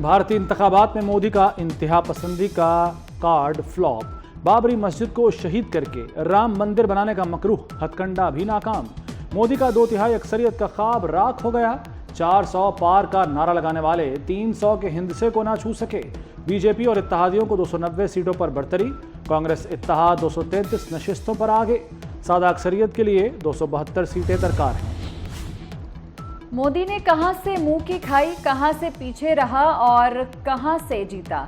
भारतीय इंतखाबात में मोदी का इंतहा पसंदी का कार्ड फ्लॉप। बाबरी मस्जिद को शहीद करके राम मंदिर बनाने का मकरूह हथकंडा भी नाकाम। मोदी का 2/3 अक्सरियत का ख्वाब राख हो गया। 400 पार का नारा लगाने वाले 300 के हिंदसे को ना छू सके। बीजेपी और इत्तेहादियों को 290 सीटों पर बढ़तरी। कांग्रेस इत्तेहाद 233 नशिस्तों पर आगे। सादा अक्सरियत के लिए 272 सीटें दरकार हैं। मोदी ने कहां से मुंह की खाई, कहां से पीछे रहा और कहां से जीता।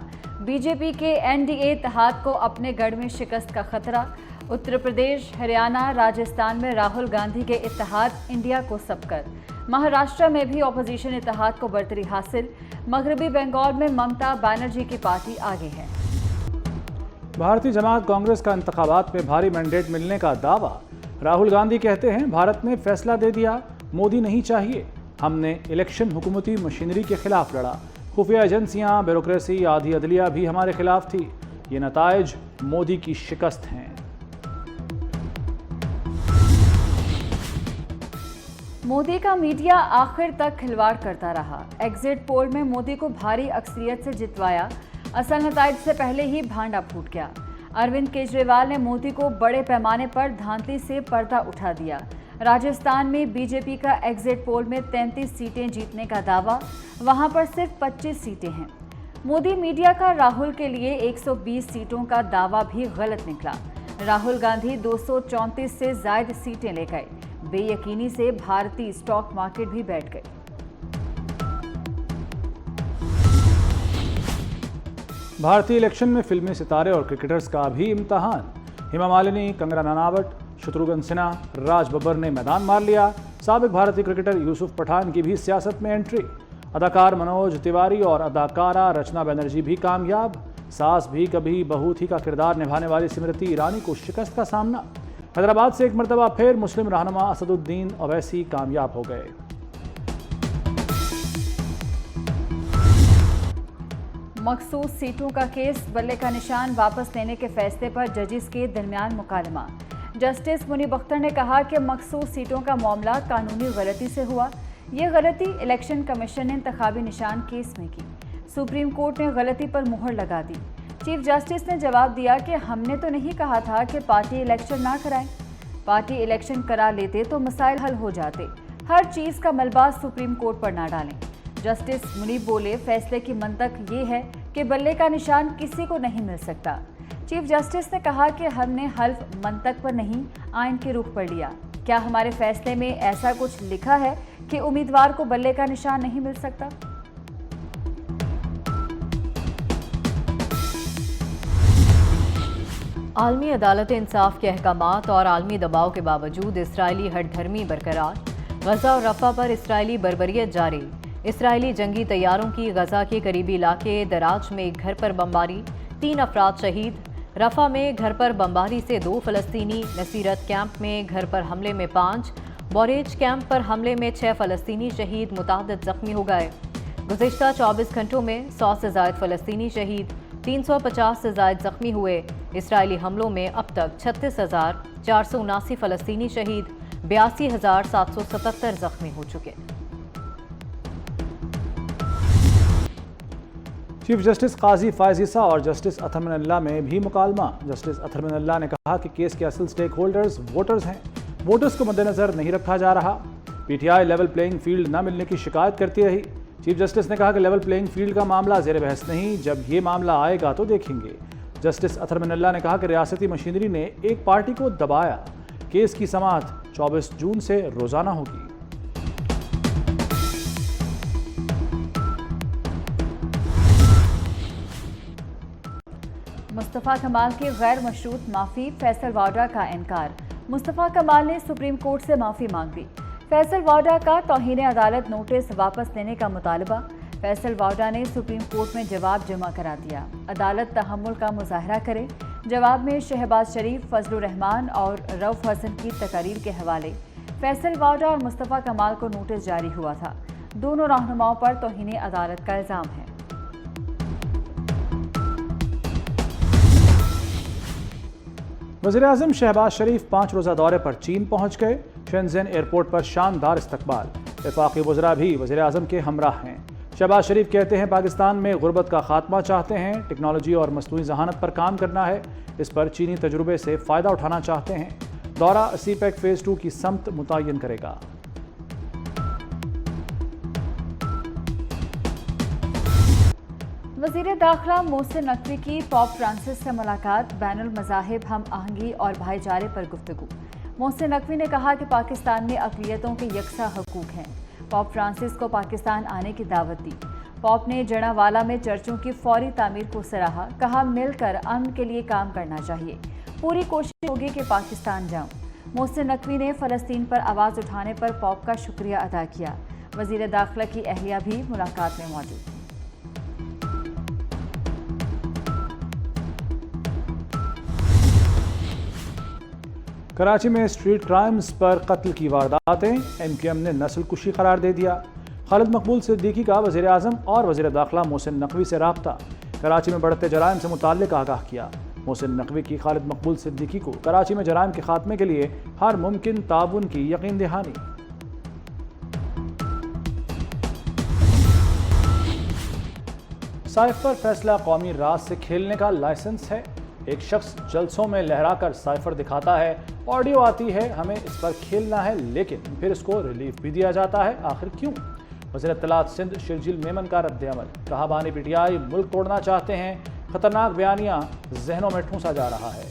बीजेपी के एनडीए इत्तेहाद को अपने गढ़ में शिकस्त का खतरा। उत्तर प्रदेश, हरियाणा, राजस्थान में राहुल गांधी के इत्तेहाद इंडिया को सबकर। महाराष्ट्र में भी ऑपोजिशन इत्तेहाद को बढ़तरी हासिल। मगरबी बंगाल में ममता बनर्जी की पार्टी आगे है। भारतीय जमात कांग्रेस का इंतखाबात में भारी मैंडेट मिलने का दावा। राहुल गांधी कहते हैं, भारत ने फैसला दे दिया, मोदी नहीं चाहिए। हमने इलेक्शन हुकूमती मशीनरी के खिलाफ लड़ा। खुफिया एजेंसियां, ब्यूरोक्रेसी, आधी अदलिया भी हमारे खिलाफ थी। ये नताइज मोदी की शिकस्त हैं। मोदी का मीडिया आखिर तक खिलवाड़ करता रहा। एग्जिट पोल में मोदी को भारी अक्सरियत से जितवाया। असल नताइज से पहले ही भांडा फूट गया। अरविंद केजरीवाल ने मोदी को बड़े पैमाने पर धांधली से पर्दा उठा दिया। राजस्थान में बीजेपी का एग्जिट पोल में 33 सीटें जीतने का दावा, वहां पर सिर्फ 25 सीटें हैं। मोदी मीडिया का राहुल के लिए 120 सीटों का दावा भी गलत निकला। राहुल गांधी 234 से ज्यादा सीटें ले गए। बेयकीनी से भारतीय स्टॉक मार्केट भी बैठ गए। भारतीय इलेक्शन में फिल्मी सितारे और क्रिकेटर्स का भी इम्तहान। हेमा मालिनी, कंगना रनावत, शत्रुघ्न सिन्हा, राज बब्बर ने मैदान मार लिया। साबिक भारतीय क्रिकेटर यूसुफ पठान की भी सियासत में एंट्री। अदाकार मनोज तिवारी और अदाकारा रचना बनर्जी भी कामयाब। सास भी कभी बहू थी का किरदार निभाने वाली स्मृति ईरानी को शिकस्त का सामना। हैदराबाद से एक मरतबा फिर मुस्लिम रहनुमा असदुद्दीन ओवैसी कामयाब हो गए। मखसूस सीटों का केस, बल्ले का निशान वापस लेने के फैसले पर जजिस के दरमियान मुकालमा। जस्टिस मुनीब अख्तर ने कहा कि मखसूस सीटों का मामला कानूनी गलती से हुआ। ये गलती इलेक्शन कमीशन ने इंतखाबी निशान केस में की। सुप्रीम कोर्ट ने गलती पर मुहर लगा दी। चीफ जस्टिस ने जवाब दिया कि हमने तो नहीं कहा था कि पार्टी इलेक्शन ना कराएं। पार्टी इलेक्शन करा लेते तो मसाइल हल हो जाते। हर चीज़ का मलबा सुप्रीम कोर्ट पर ना डालें। जस्टिस मुनीब बोले, फैसले की मंतक ये है कि बल्ले का निशान किसी को नहीं मिल सकता। चीफ जस्टिस ने कहा कि हमने हल्फ मंतक पर नहीं, आइन के रुख पर लिया। क्या हमारे फैसले में ऐसा कुछ लिखा है कि उम्मीदवार को बल्ले का निशान नहीं मिल सकता? आलमी अदालत इंसाफ के अहकामात और आलमी दबाव के बावजूद इसराइली हठधर्मी बरकरार। गजा और रफा पर इसराइली बर्बरियत जारी। इसराइली जंगी तैयारों की गजा के करीबी इलाके दराज में एक घर पर बमबारी, 3 अफराद शहीद। रफा में घर पर बमबारी से 2 फलस्तीनी। नसीरत कैंप में घर पर हमले में 5। बोरेज कैंप पर हमले में 6 फलस्तीनी शहीद, मुतादिद जख्मी हो गए। गुज़िश्ता 24 घंटों में 100 से ज़ायद फलस्तीनी शहीद, 350 से ज़ायद जख्मी हुए। इसराइली हमलों में अब तक 36,479 फलस्तीनी शहीद, 82,777 जख्मी हो चुके। चीफ जस्टिस काजी फायजीसा और जस्टिस अतहर मिनल्ला में भी मुकालमा। जस्टिस अतहर मिनल्ला ने कहा कि केस के असल स्टेक होल्डर्स वोटर्स हैं। वोटर्स को मद्देनजर नहीं रखा जा रहा। पीटीआई लेवल प्लेइंग फील्ड न मिलने की शिकायत करती रही। चीफ जस्टिस ने कहा कि लेवल प्लेइंग फील्ड का मामला ज़ेर बहस नहीं, जब ये मामला आएगा तो देखेंगे। जस्टिस अतहर मिनल्ला ने कहा कि रियासती मशीनरी ने एक पार्टी को दबाया। केस की समाअत 24 जून से रोजाना होगी। मुस्तफ़ा कमाल की गैर मशरूत माफ़ी, फैसल वाडा का इनकार। मुस्तफ़ा कमाल ने सुप्रीम कोर्ट से माफ़ी मांग ली। फैसल वाडा का तौहीन अदालत नोटिस वापस लेने का मुतालबा। फैसल वाडा ने सुप्रीम कोर्ट में जवाब जमा करा दिया। अदालत तहम्मुल का मुजाहरा करे। जवाब में शहबाज शरीफ, फजलुर रहमान और रऊफ हसन की तकारीर के हवाले फैसल वाडा और मुस्तफ़ा कमाल को नोटिस जारी हुआ था। दोनों रहनुमाओं पर तौहीन अदालत का इल्ज़ाम है। वज़ीर-ए-आज़म शहबाज शरीफ 5 रोज़ा दौरे पर चीन पहुंच गए। शेंज़ेन एयरपोर्ट पर शानदार इस्तकबाल। वफाकी वज़रा भी वज़ीर-ए-आज़म के हमराह हैं। शहबाज शरीफ कहते हैं पाकिस्तान में गुर्बत का खात्मा चाहते हैं, टेक्नोलॉजी और मसनूई जहानत पर काम करना है, इस पर चीनी तजुर्बे से फ़ायदा उठाना चाहते हैं। दौरा सीपैक फेज़ 2 की समत मुतय्यन करेगा। वज़ीर दाखिला मोहसिन नकवी की पोप फ्रांसिस से मुलाकात, बैनुल मज़ाहिब हम आहंगी और भाईचारे पर गुफ्तगू। मोहसिन नकवी ने कहा कि पाकिस्तान में अक़लियतों के यकसा हकूक़ हैं। पोप फ्रांसिस को पाकिस्तान आने की दावत दी। पोप ने जड़ावाला में चर्चों की फौरी तामीर को सराहा, कहा मिलकर अमन के लिए काम करना चाहिए, पूरी कोशिश होगी कि पाकिस्तान जाऊं। मोहसिन नकवी ने फ़लस्तीन पर आवाज़ उठाने पर पोप का शुक्रिया अदा किया। वज़ीर दाखिला की अहलिया भी मुलाकात में मौजूद थी। कराची में स्ट्रीट क्राइम्स पर कत्ल की वारदातें, MQM ने नस्लकुशी करार दे दिया। खालिद मकबूल सिद्दीकी का वज़ीर आज़म और वज़ीर दाखिला मोहसिन नकवी से राब्ता, कराची में बढ़ते जराइम से मुताल्लिक़ आगाह किया। मोहसिन नकवी की खालिद मकबूल सिद्दीकी को कराची में जराइम के खात्मे के लिए हर मुमकिन ताउन की यकीन दहानी। साइफर फैसला कौमी राज से खेलने का लाइसेंस है। एक शख्स जलसों में लहराकर साइफर दिखाता है, ऑडियो आती है, हमें इस पर खेलना है, लेकिन फिर इसको रिलीफ भी दिया जाता है। आखिर क्यों? वज़ीर इत्तलात सिंध शर्जील मेमन का रद्द-ए-अमल, कहा बानी PTI मुल्क तोड़ना चाहते हैं, खतरनाक बयानियां जहनों में ठूंसा जा रहा है।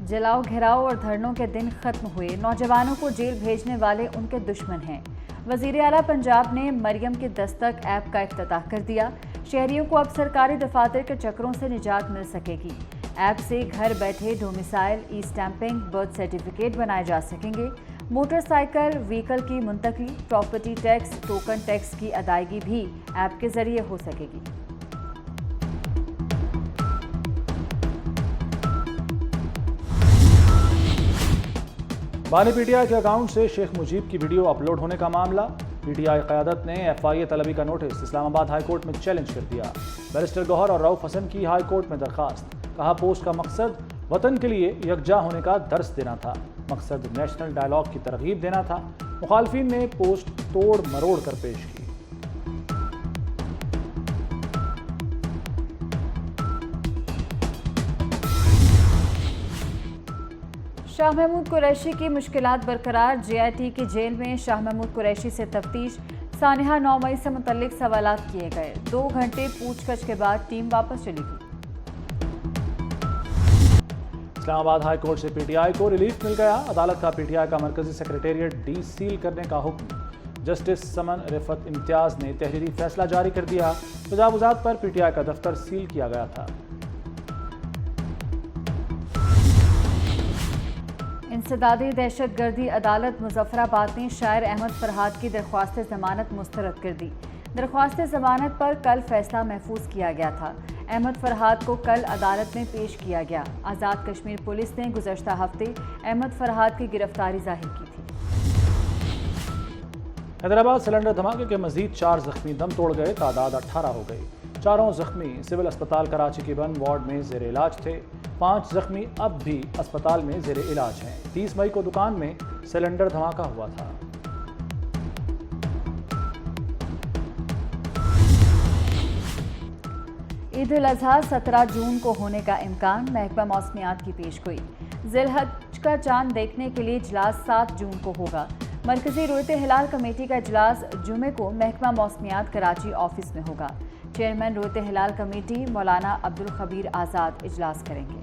जलाओ, घेराव और धरनों के दिन खत्म हुए, नौजवानों को जेल भेजने वाले उनके दुश्मन हैं। वज़ीर आला पंजाब ने मरियम की दस्तक ऐप का इफ्तिताह कर दिया। शहरियों को अब सरकारी दफातर के चक्रों से निजात मिल सकेगी। ऐप से घर बैठे डोमिसाइल, ई स्टैंपिंग, बर्थ सर्टिफिकेट बनाए जा सकेंगे। मोटरसाइकिल व्हीकल की मुंतकली, प्रॉपर्टी टैक्स, टोकन टैक्स की अदायगी भी ऐप के जरिए हो सकेगी। बानी PTI के अकाउंट से शेख मुजीब की वीडियो अपलोड होने का मामला, PTI क़यादत ने FIA तलबी का नोटिस इस्लामाबाद हाई कोर्ट में चैलेंज कर दिया। बैरिस्टर गौहर और रऊफ हसन की हाई कोर्ट में दरखास्त, कहा पोस्ट का मकसद वतन के लिए यकजा होने का दर्स देना था, मकसद नेशनल डायलॉग की तरगीब देना था। मुखालफिन ने पोस्ट तोड़ मरोड़ कर पेश की। शाह महमूद कुरैशी की मुश्किलात बरकरार, JIT की जेल में शाह महमूद कुरैशी से तफ्तीश, सानिहा 9 मई से मुतल्लिक सवालात किए गए। 2 घंटे पूछगछ के बाद टीम वापस चली गई। इस्लामाबाद हाई कोर्ट से PTI को रिलीफ मिल गया। अदालत का PTI का मरकजी सेक्रेटेरिएट डीसील करने का हुक्म। जस्टिस समन रिफत इम्तियाज ने तहरीरी फैसला जारी कर दिया। तजावुजात पर PTI का दफ्तर सील किया गया था। इंसदादी दहशतगर्दी अदालत मुजफ्फराबाद ने शायर अहमद फरहाद की दरख्वास्त जमानत मुस्तरद कर दी। दरख्वास्त जमानत पर कल फैसला महफूज किया गया था। अहमद फरहाद को कल अदालत में पेश किया गया। आज़ाद कश्मीर पुलिस ने गुज़श्ता हफ्ते अहमद फरहाद की गिरफ्तारी जाहिर की थी। हैदराबाद सिलेंडर धमाके के मजीद 4 जख्मी दम तोड़ गए, तादाद 18 हो गई। चारों जख्मी सिविल अस्पताल कराची के बन वार्ड में जेर इलाज थे। 5 जख्मी अब भी अस्पताल में जेर इलाज हैं। 30 मई को दुकान में सिलेंडर धमाका हुआ था। ईद उल अजहा 17 जून को होने का इम्कान, महकमा मौसमियात की पेशगोई। ज़िलहज का चांद देखने के लिए इजलास 7 जून को होगा। मरकजी रुयते हिलाल कमेटी का इजलास जुमे को महकमा मौसमियात कराची ऑफिस में होगा। चेयरमैन रुयते हिलाल कमेटी मौलाना अब्दुल खबीर आज़ाद इजलास करेंगे।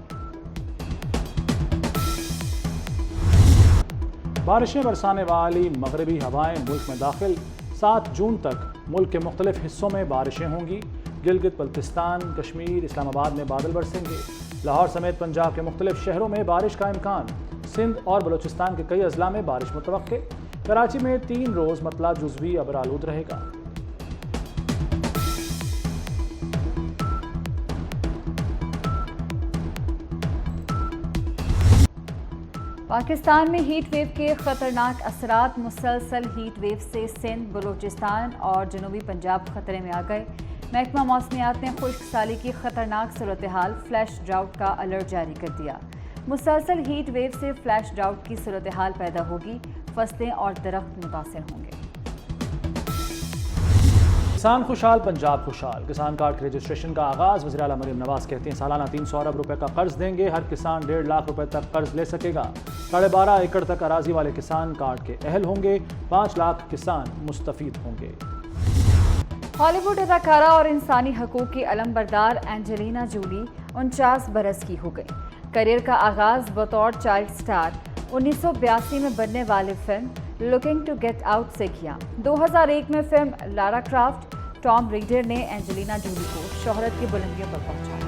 बारिशें बरसाने वाली मगरबी हवाएं मुल्क में दाखिल। 7 जून तक मुल्क के मुख्तलिफ हिस्सों में बारिशें होंगी। गिलगित बल्तिस्तान, कश्मीर, इस्लामाबाद में बादल बरसेंगे। लाहौर समेत पंजाब के मुख्तलिफ शहरों में बारिश का इम्कान। सिंध और बलूचिस्तान के कई अजला में बारिश मुतवक्के। कराची में 3 रोज़ मतला जुज़वी अबरालूद रहेगा। पाकिस्तान में हीट वेव के खतरनाक असरात। मुसलसल हीट वेव से सिंध, बलूचिस्तान और जनूबी पंजाब खतरे में आ गए। महकमा मौसमियात ने खुश्क साली की खतरनाक सूरत हाल, फ्लैश ड्राउट का अलर्ट जारी कर दिया। मुसलसल हीट वेव से फ्लैश ड्राउट की सूरत हाल पैदा होगी। फसलें और दरख्त मुतासर होंगे। किसान खुशहाल पंजाब खुशहाल। किसान कार्ड के रजिस्ट्रेशन का आगाज। वज़ीर आला मरीम नवाज कहती हैं सालाना 300 अरब रुपए का कर्ज देंगे। हर किसान 1.5 लाख रुपए तक कर्ज ले सकेगा। 12.5 एकड़ तक अराजी वाले किसान कार्ड के अहल होंगे। 5 लाख किसान मुस्तफीद होंगे। हॉलीवुड अदाकारा और इंसानी हकूक की अलमबरदार एंजेलिना जूली 49 बरस की हो गई। करियर का आगाज बतौर चाइल्ड स्टार 1982 में बनने वाली film looking to get out से किया। 2001 में film Lara Croft Tomb Raider ने एंजेलिना जूली को शोहरत की बुलंदियों पर पहुंचाया।